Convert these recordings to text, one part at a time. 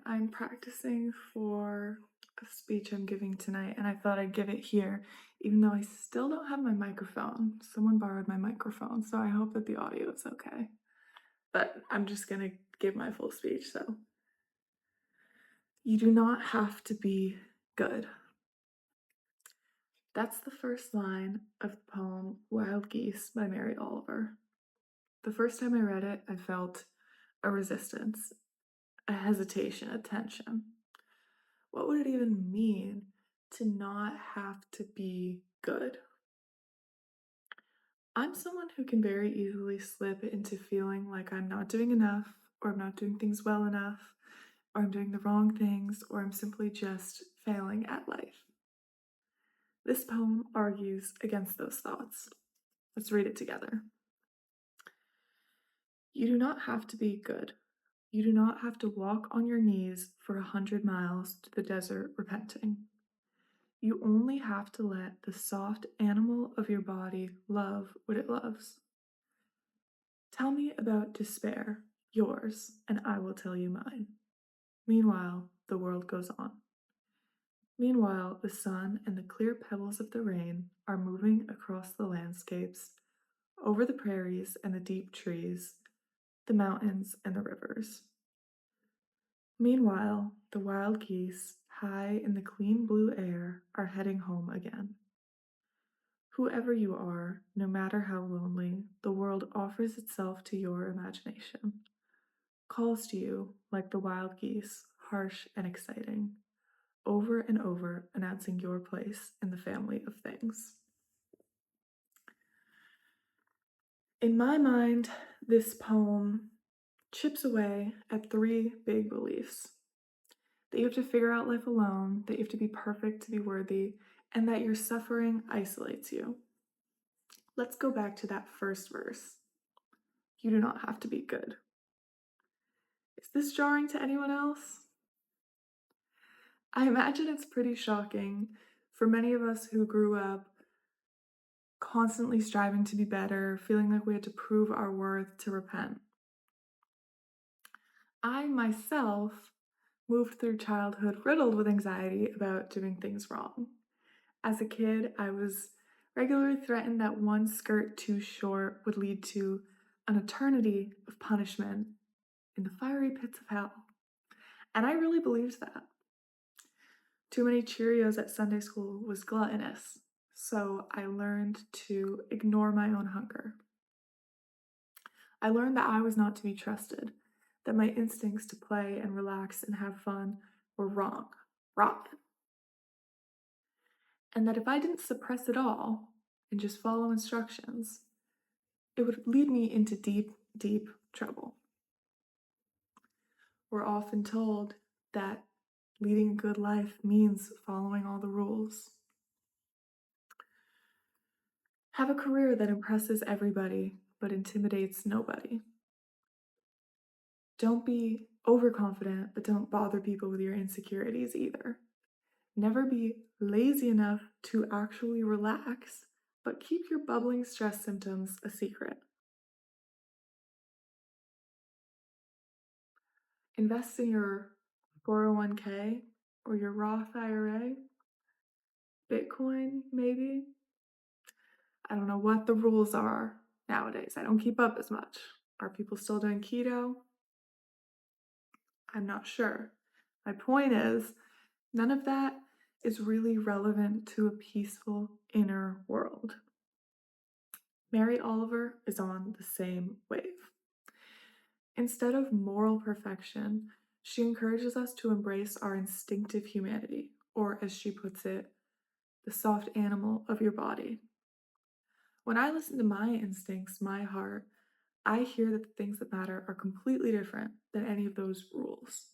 I'm practicing for a speech I'm giving tonight, and I thought I'd give it here, even though I still don't have my microphone. Someone borrowed my microphone, so I hope that the audio is okay. But I'm just gonna give my full speech, so. You do not have to be good. That's the first line of the poem Wild Geese by Mary Oliver. The first time I read it, I felt a resistance, a hesitation, a tension. What would it even mean to not have to be good? I'm someone who can very easily slip into feeling like I'm not doing enough, or I'm not doing things well enough, or I'm doing the wrong things, or I'm simply just failing at life. This poem argues against those thoughts. Let's read it together. You do not have to be good. You do not have to walk on your knees for 100 miles to the desert repenting. You only have to let the soft animal of your body love what it loves. Tell me about despair, yours, and I will tell you mine. Meanwhile, the world goes on. Meanwhile, the sun and the clear pebbles of the rain are moving across the landscapes, over the prairies and the deep trees, the mountains and the rivers. Meanwhile, the wild geese, high in the clean blue air, are heading home again. Whoever you are, no matter how lonely, the world offers itself to your imagination, calls to you like the wild geese, harsh and exciting, over and over announcing your place in the family of things. In my mind, this poem chips away at three big beliefs: that you have to figure out life alone, that you have to be perfect to be worthy, and that your suffering isolates you. Let's go back to that first verse. You do not have to be good. Is this jarring to anyone else? I imagine it's pretty shocking for many of us who grew up constantly striving to be better, feeling like we had to prove our worth to repent. I myself moved through childhood riddled with anxiety about doing things wrong. As a kid, I was regularly threatened that one skirt too short would lead to an eternity of punishment in the fiery pits of hell. And I really believed that. Too many Cheerios at Sunday school was gluttonous, so I learned to ignore my own hunger. I learned that I was not to be trusted, that my instincts to play and relax and have fun were wrong, rotten, and that if I didn't suppress it all and just follow instructions, it would lead me into deep, deep trouble. We're often told that leading a good life means following all the rules. Have a career that impresses everybody but intimidates nobody. Don't be overconfident, but don't bother people with your insecurities either. Never be lazy enough to actually relax, but keep your bubbling stress symptoms a secret. Invest in your 401k or your Roth IRA, Bitcoin maybe. I don't know what the rules are nowadays. I don't keep up as much. Are people still doing keto? I'm not sure. My point is, none of that is really relevant to a peaceful inner world. Mary Oliver is on the same wave. Instead of moral perfection, she encourages us to embrace our instinctive humanity, or as she puts it, the soft animal of your body. When I listen to my instincts, my heart, I hear that the things that matter are completely different than any of those rules.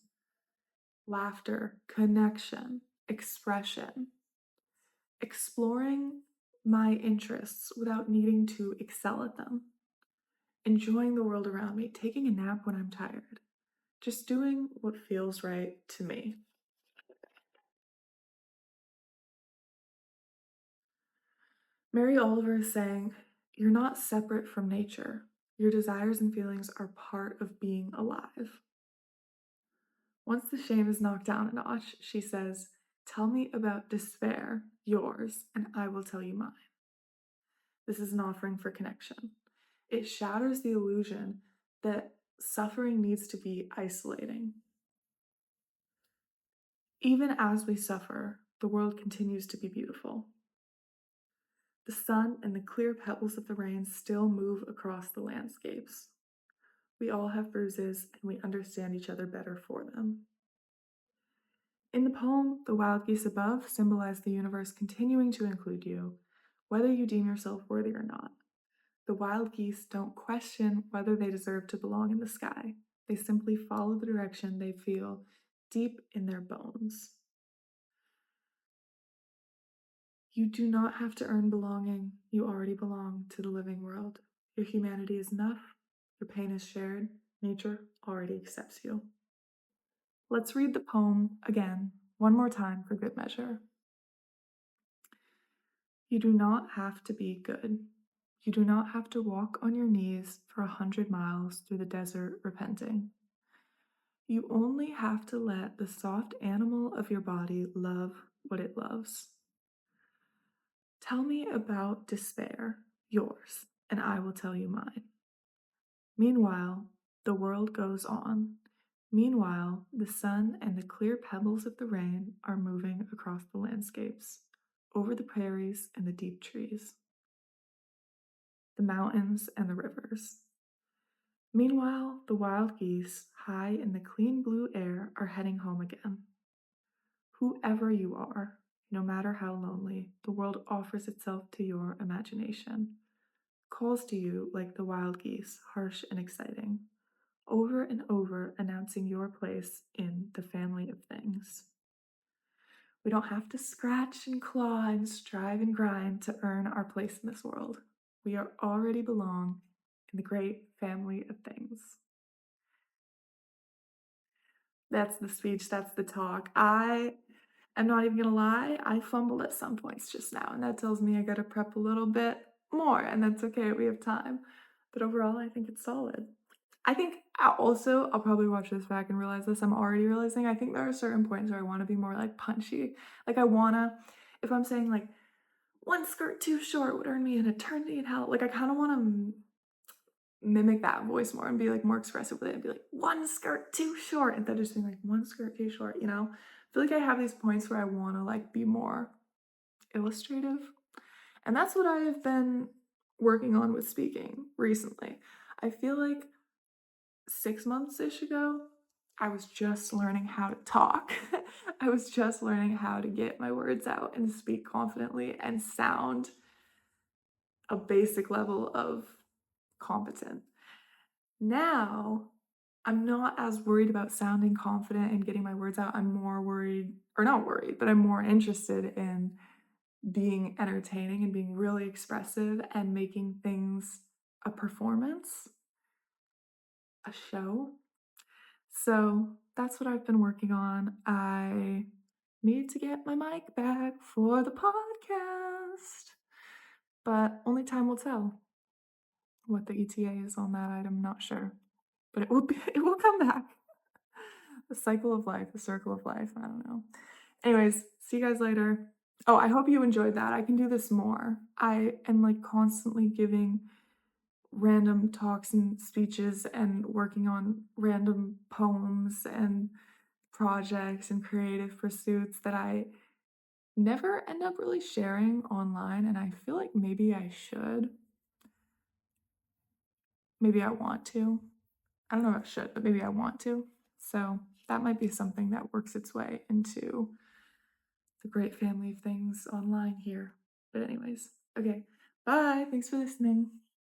Laughter, connection, expression, exploring my interests without needing to excel at them, enjoying the world around me, taking a nap when I'm tired, just doing what feels right to me. Mary Oliver is saying, you're not separate from nature. Your desires and feelings are part of being alive. Once the shame is knocked down a notch, she says, "Tell me about despair, yours, and I will tell you mine." This is an offering for connection. It shatters the illusion that suffering needs to be isolating. Even as we suffer, the world continues to be beautiful. The sun and the clear pebbles of the rain still move across the landscapes. We all have bruises, and we understand each other better for them. In the poem, the wild geese above symbolize the universe continuing to include you, whether you deem yourself worthy or not. The wild geese don't question whether they deserve to belong in the sky. They simply follow the direction they feel deep in their bones. You do not have to earn belonging. You already belong to the living world. Your humanity is enough. Your pain is shared. Nature already accepts you. Let's read the poem again, one more time for good measure. You do not have to be good. You do not have to walk on your knees for 100 miles through the desert repenting. You only have to let the soft animal of your body love what it loves. Tell me about despair, yours, and I will tell you mine. Meanwhile, the world goes on. Meanwhile, the sun and the clear pebbles of the rain are moving across the landscapes, over the prairies and the deep trees, the mountains and the rivers. Meanwhile, the wild geese, high in the clean blue air, are heading home again. Whoever you are, no matter how lonely, the world offers itself to your imagination, calls to you like the wild geese, harsh and exciting, over and over announcing your place in the family of things. We don't have to scratch and claw and strive and grind to earn our place in this world. We already belong in the great family of things. That's the speech, that's the talk. I'm not even gonna lie, I fumbled at some points just now, and that tells me I gotta prep a little bit more, and that's okay, we have time. But overall, I think it's solid. I think I'll probably watch this back and realize this. I'm already realizing I think there are certain points where I want to be more like punchy. Like I wanna, if I'm saying like one skirt too short would earn me an eternity in hell. Like I kind of want to mimic that voice more and be like more expressive with it and be like one skirt too short instead of just being like one skirt too short. I feel like I have these points where I want to like be more illustrative, and that's what I have been working on with speaking recently. I feel like 6 months-ish ago, I was just learning how to talk. I was just learning how to get my words out and speak confidently and sound a basic level of competent. Now, I'm not as worried about sounding confident and getting my words out. I'm more worried, or not worried, but I'm more interested in being entertaining and being really expressive and making things a performance, a show. So that's what I've been working on. I need to get my mic back for the podcast, but only time will tell what the ETA is on that. I'm not sure, but it will come back. The cycle of life, the circle of life. I don't know. Anyways, see you guys later. Oh, I hope you enjoyed that. I can do this more. I am like constantly giving random talks and speeches and working on random poems and projects and creative pursuits that I never end up really sharing online. And I feel like maybe I should. Maybe I want to. I don't know if I should, but maybe I want to. So that might be something that works its way into the great family of things online here. But, anyways, okay. Bye. Thanks for listening.